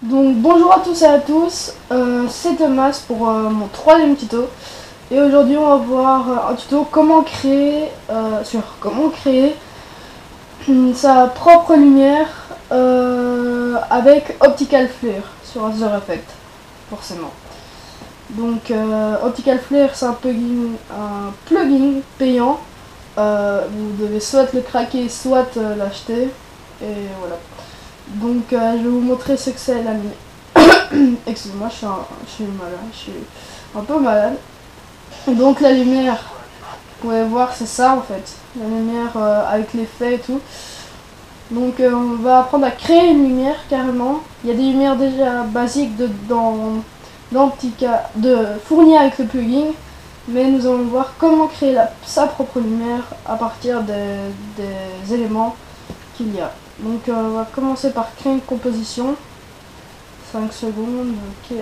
Donc bonjour à tous et à tous, c'est Thomas pour mon troisième tuto. Et aujourd'hui on va voir un tuto sur comment créer sa propre lumière avec Optical Flare sur After Effects, forcément. Donc Optical Flare c'est un plugin payant. Vous devez soit le craquer, soit l'acheter. Et voilà. Donc je vais vous montrer ce que c'est la lumière. Excusez-moi, je suis malade, je suis un peu malade. Donc la lumière, vous pouvez voir, c'est ça en fait. La lumière avec l'effet et tout. Donc on va apprendre à créer une lumière carrément. Il y a des lumières déjà basiques fournies avec le plugin. Mais nous allons voir comment créer sa propre lumière à partir des éléments qu'il y a. Donc on va commencer par créer une composition. 5 secondes, ok.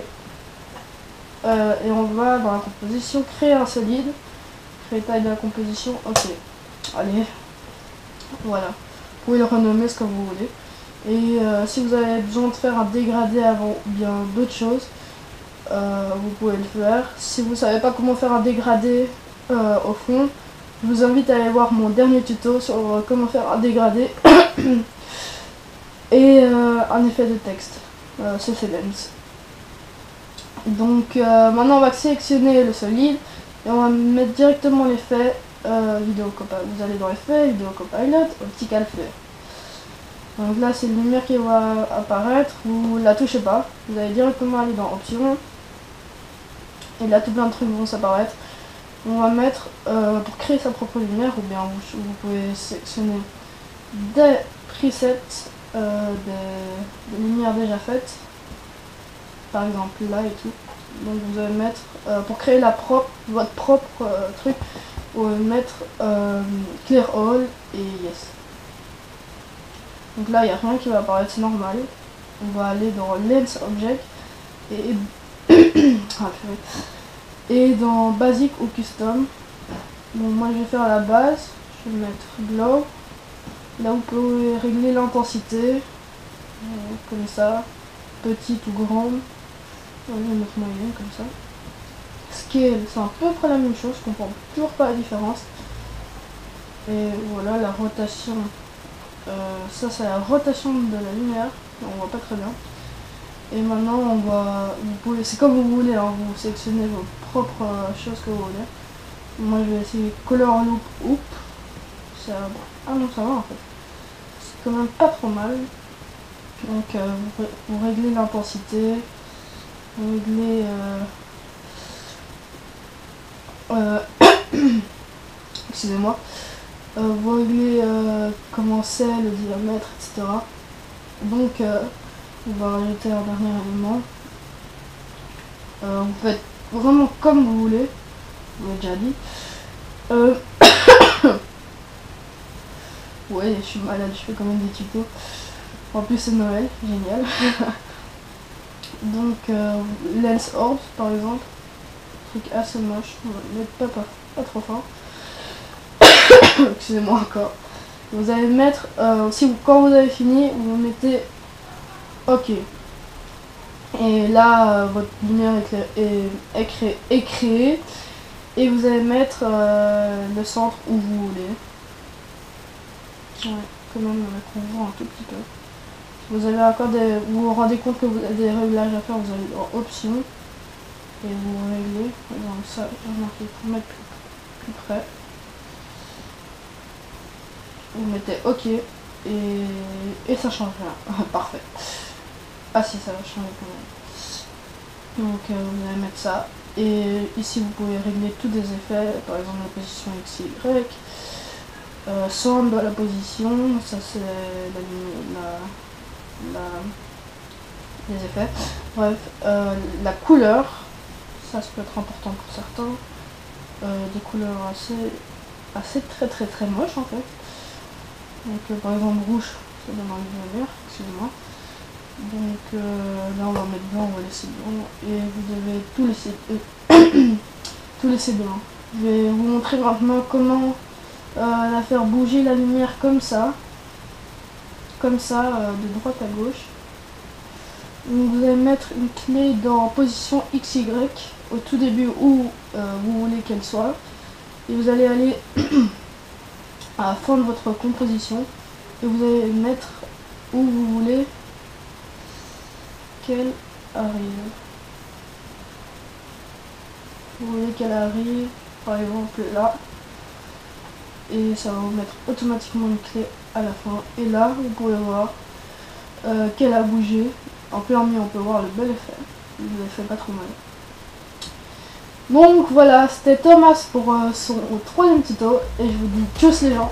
Et on va dans la composition créer un solide. Créer taille de la composition, ok. Allez, voilà. Vous pouvez le renommer ce que vous voulez. Et si vous avez besoin de faire un dégradé avant ou bien d'autres choses, vous pouvez le faire. Si vous ne savez pas comment faire un dégradé au fond, je vous invite à aller voir mon dernier tuto sur comment faire un dégradé et un effet de texte, CC Lens. Donc maintenant on va sélectionner le solide et on va mettre directement l'effet vidéo copilot. Vous allez dans effet, vidéo copilot, Optical Flare. Donc là c'est une lumière qui va apparaître, vous la touchez pas, vous allez directement aller dans options et là tout plein de trucs vont s'apparaître. On va mettre pour créer sa propre lumière, ou bien vous pouvez sélectionner des presets des lumières déjà faites, par exemple là et tout. Donc vous allez mettre pour créer votre propre truc, vous allez mettre Clear All et Yes. Donc là il n'y a rien qui va apparaître, c'est normal. On va aller dans Lens Object et dans Basic ou Custom. Bon, moi je vais faire la base, je vais mettre Glow. Là vous pouvez régler l'intensité, comme ça, petite ou grande. Je vais mettre moyenne comme ça. Scale, c'est à peu près la même chose, je comprends toujours pas la différence. Et voilà la rotation. Ça c'est la rotation de la lumière, on voit pas très bien. Et maintenant c'est comme vous voulez, hein, vous sélectionnez vos propres choses que vous voulez. Moi je vais essayer Color Loop Hoop. Ah non, ça va en fait. C'est quand même pas trop mal. Donc vous réglez l'intensité, vous réglez excusez-moi, vous réglez comment c'est le diamètre, etc. Donc on va rajouter un dernier élément. Vous faites vraiment comme vous voulez, je vous l'ai déjà dit. Ouais, je suis malade, je fais quand même des tutos. En plus c'est Noël, génial. Donc Lens Orbs par exemple, truc assez moche, mais pas trop fort. Excusez-moi encore. Vous allez mettre, quand vous avez fini, vous mettez OK. Et là, votre lumière est créée. Et vous allez mettre le centre où vous voulez. Ouais, quand même, qu'on voit un tout petit peu. Vous avez encore vous vous rendez compte que vous avez des réglages à faire, vous allez dans Options. Et vous réglez. Donc ça, j'ai remarqué pour mettre plus près. Vous mettez OK et ça change rien. Parfait. Ah si, ça va changer quand même. Donc vous allez mettre ça. Et ici vous pouvez régler tous des effets, par exemple la position X, Y. Sound de la position, ça c'est les effets. Bref, la couleur, ça peut être important pour certains. Des couleurs assez très moches en fait. Donc par exemple rouge, ça donne envie de venir, excusez-moi. Donc là on va mettre blanc, on va laisser blanc. Et vous devez tout laisser blanc. Je vais vous montrer maintenant comment la faire bouger la lumière comme ça, de droite à gauche. Donc vous allez mettre une clé dans position XY au tout début où vous voulez qu'elle soit. Et vous allez aller à la fin de votre composition et vous allez mettre où vous voulez qu'elle arrive. Vous voulez qu'elle arrive par exemple là. Et ça va vous mettre automatiquement une clé à la fin. Et là, vous pouvez voir qu'elle a bougé. En plein milieu, on peut voir le bel effet. Il ne fait pas trop mal. Donc voilà, c'était Thomas pour son troisième tuto. Et je vous dis tchuss les gens.